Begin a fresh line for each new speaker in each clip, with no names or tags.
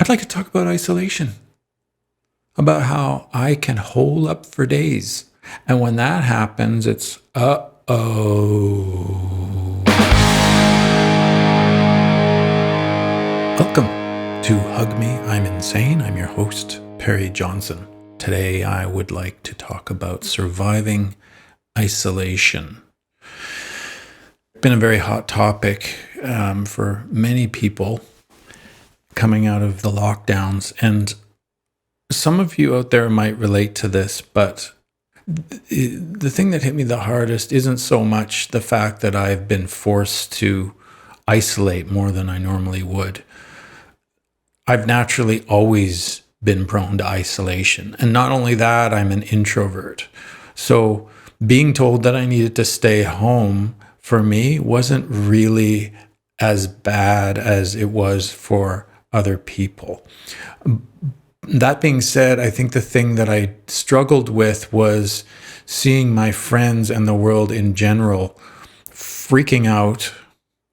I'd like to talk about isolation, about how I can hole up for days. And when that happens, it's uh-oh. Welcome to Hug Me, I'm Insane. I'm your host, Perry Johnson. Today, I would like to talk about surviving isolation. It's been a very hot topic for many people coming out of the lockdowns. And some of you out there might relate to this, but the thing that hit me the hardest isn't so much the fact that I've been forced to isolate more than I normally would. I've naturally always been prone to isolation. And not only that, I'm an introvert. So being told that I needed to stay home for me wasn't really as bad as it was for other people. That being said, I think the thing that I struggled with was seeing my friends and the world in general freaking out,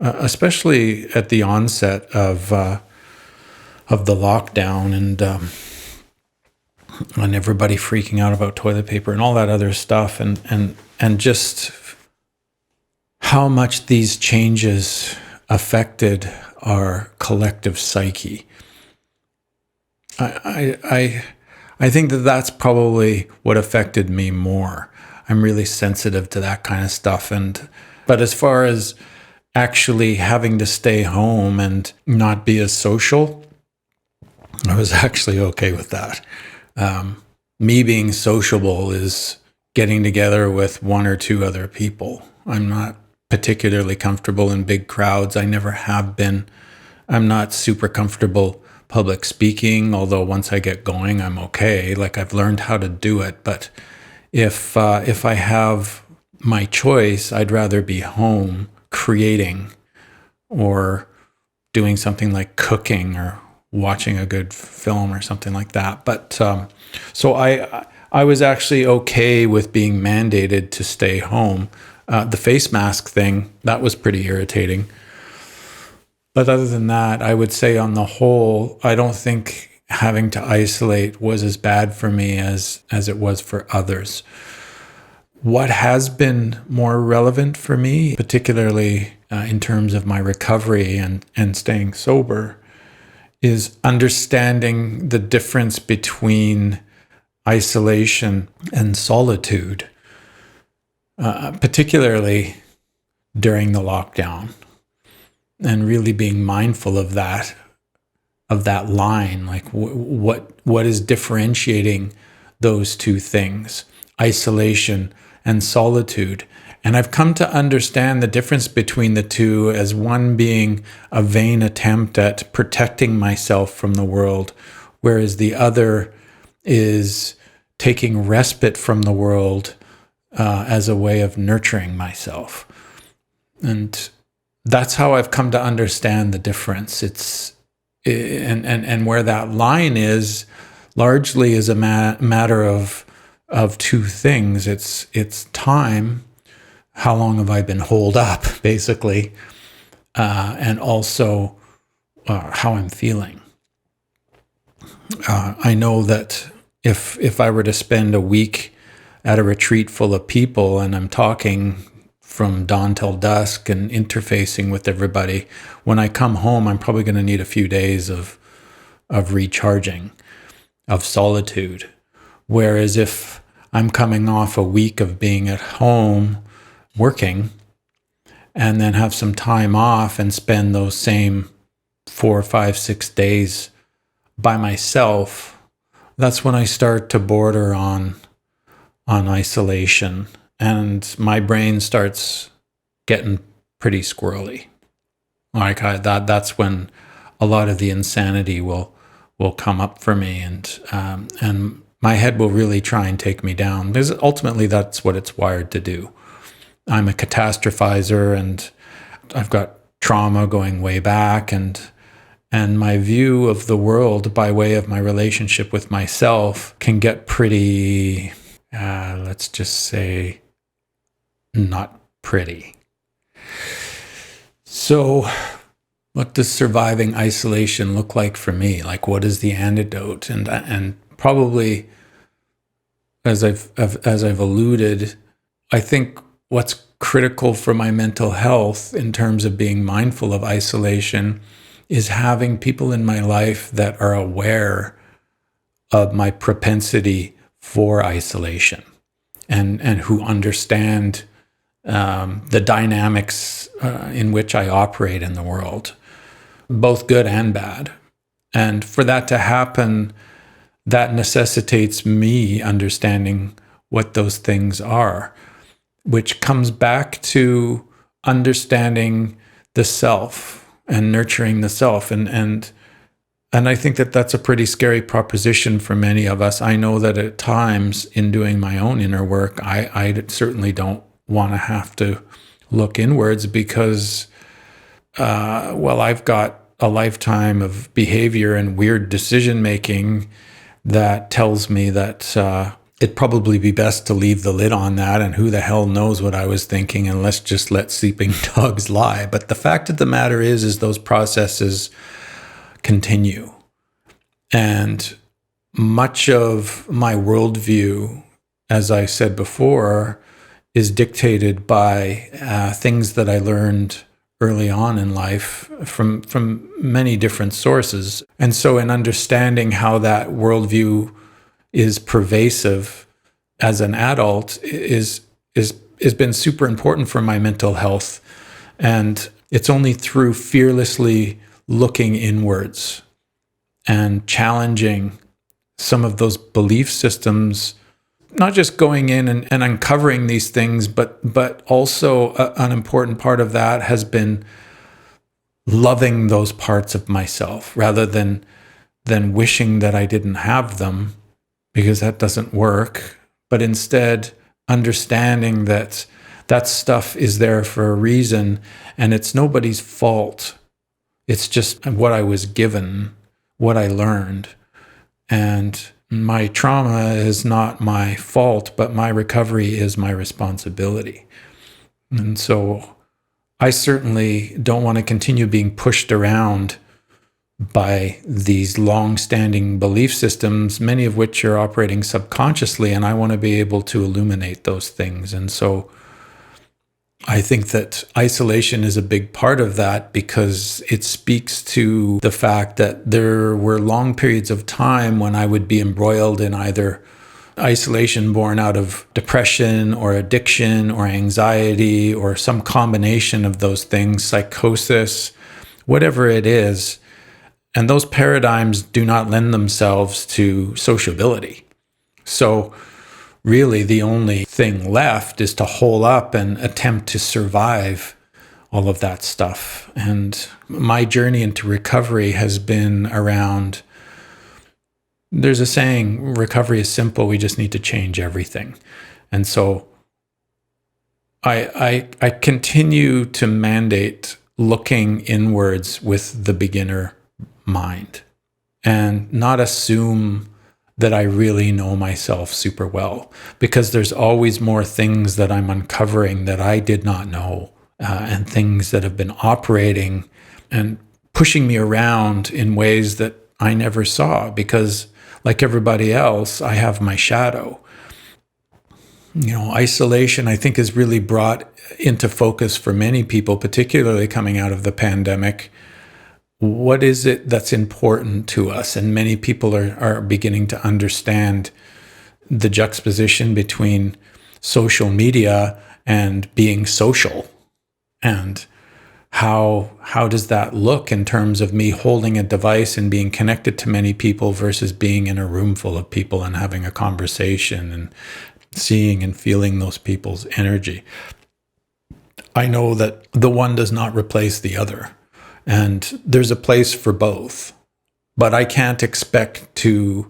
especially at the onset of the lockdown and everybody freaking out about toilet paper and all that other stuff, and just how much these changes affected our collective psyche. I think that that's probably what affected me more. I'm really sensitive to that kind of stuff. But as far as actually having to stay home and not be as social, I was actually okay with that. Me being sociable is getting together with one or two other people. I'm not particularly comfortable in big crowds. I never have been. I'm not super comfortable public speaking, although once I get going, I'm okay. Like, I've learned how to do it. But if I have my choice, I'd rather be home creating or doing something like cooking or watching a good film or something like that. But so I was actually okay with being mandated to stay home. The face mask thing, that was pretty irritating. But other than that, I would say on the whole, I don't think having to isolate was as bad for me as it was for others. What has been more relevant for me, particularly in terms of my recovery and staying sober, is understanding the difference between isolation and solitude, particularly during the lockdown. And really being mindful of that line, like what is differentiating those two things, isolation and solitude. And I've come to understand the difference between the two as one being a vain attempt at protecting myself from the world, whereas the other is taking respite from the world as a way of nurturing myself. And that's how I've come to understand the difference. And where that line is largely is a matter of two things. It's time. How long have I been holed up, basically, and also how I'm feeling. I know that if I were to spend a week at a retreat full of people and I'm talking from dawn till dusk and interfacing with everybody, when I come home, I'm probably going to need a few days of recharging, of solitude. Whereas if I'm coming off a week of being at home working and then have some time off and spend those same 4, 5, 6 days by myself, that's when I start to border on isolation. And my brain starts getting pretty squirrely. Like that's when a lot of the insanity will come up for me, and my head will really try and take me down. Because ultimately, that's what it's wired to do. I'm a catastrophizer, and I've got trauma going way back, and my view of the world by way of my relationship with myself can get pretty, let's just say, not pretty. So What does surviving isolation look like for me? Like, what is the antidote? And probably, as I've alluded, I think what's critical for my mental health in terms of being mindful of isolation is having people in my life that are aware of my propensity for isolation and who understand the dynamics in which I operate in the world, both good and bad. And for that to happen, that necessitates me understanding what those things are, which comes back to understanding the self and nurturing the self. And I think that that's a pretty scary proposition for many of us. I know that at times in doing my own inner work, I certainly don't want to have to look inwards because, I've got a lifetime of behavior and weird decision making that tells me that it'd probably be best to leave the lid on that, and who the hell knows what I was thinking, and let's just let sleeping dogs lie. But the fact of the matter is those processes continue. And much of my worldview, as I said before, is dictated by things that I learned early on in life from many different sources. And so in understanding how that worldview is pervasive as an adult is been super important for my mental health. And it's only through fearlessly looking inwards and challenging some of those belief systems, not just going in and uncovering these things, but also an important part of that has been loving those parts of myself rather than wishing that I didn't have them, because that doesn't work, but instead understanding that that stuff is there for a reason and it's nobody's fault. It's just what I was given, what I learned. And my trauma is not my fault, but my recovery is my responsibility. And so I certainly don't want to continue being pushed around by these long-standing belief systems, many of which are operating subconsciously, and I want to be able to illuminate those things. And so I think that isolation is a big part of that, because it speaks to the fact that there were long periods of time when I would be embroiled in either isolation born out of depression or addiction or anxiety or some combination of those things, psychosis, whatever it is. And those paradigms do not lend themselves to sociability. So really the only thing left is to hole up and attempt to survive all of that stuff. And my journey into recovery has been around, there's a saying, recovery is simple, we just need to change everything. And so I continue to mandate looking inwards with the beginner mind and not assume that I really know myself super well, because there's always more things that I'm uncovering that I did not know, and things that have been operating and pushing me around in ways that I never saw, because like everybody else, I have my shadow. Isolation, I think, is really brought into focus for many people, particularly coming out of the pandemic. What is it that's important to us? And many people are beginning to understand the juxtaposition between social media and being social. And how does that look in terms of me holding a device and being connected to many people versus being in a room full of people and having a conversation and seeing and feeling those people's energy? I know that the one does not replace the other. And there's a place for both. But I can't expect to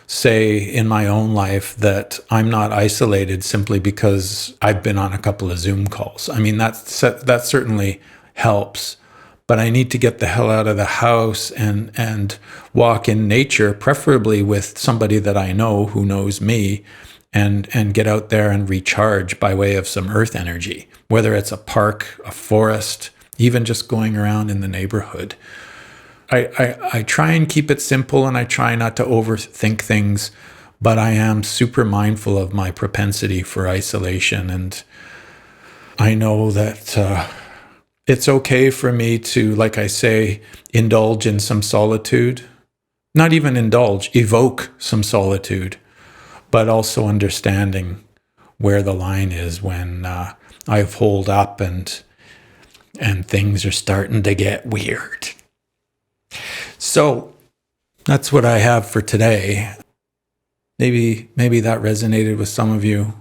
say in my own life that I'm not isolated simply because I've been on a couple of Zoom calls. I mean, that certainly helps. But I need to get the hell out of the house and walk in nature, preferably with somebody that I know who knows me, and get out there and recharge by way of some earth energy, whether it's a park, a forest, even just going around in the neighborhood. I try and keep it simple, and I try not to overthink things, but I am super mindful of my propensity for isolation. And I know that it's okay for me to, like I say, indulge in some solitude. Not even indulge, evoke some solitude, but also understanding where the line is when I've holed up and things are starting to get weird. So that's what I have for today. Maybe that resonated with some of you.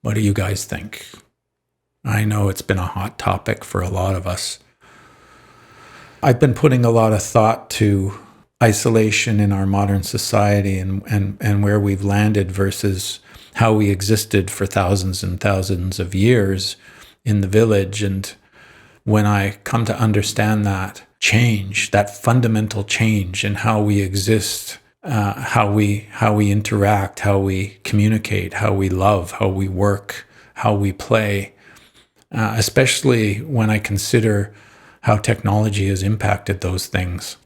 What do you guys think? I know it's been a hot topic for a lot of us. I've been putting a lot of thought to isolation in our modern society and where we've landed versus how we existed for thousands and thousands of years in the village. And when I come to understand that change, that fundamental change in how we exist, how we interact, how we communicate, how we love, how we work, how we play, especially when I consider how technology has impacted those things,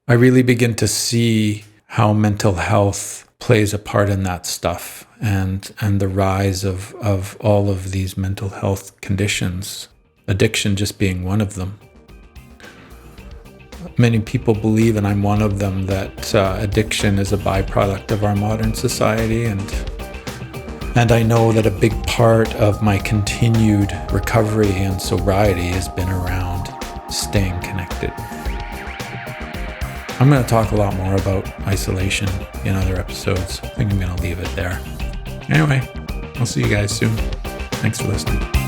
I really begin to see how mental health plays a part in that stuff, and the rise of all of these mental health conditions, addiction just being one of them. Many people believe, and I'm one of them, that addiction is a byproduct of our modern society, and I know that a big part of my continued recovery and sobriety has been around staying connected. I'm going to talk a lot more about isolation in other episodes. I think I'm going to leave it there. Anyway, I'll see you guys soon. Thanks for listening.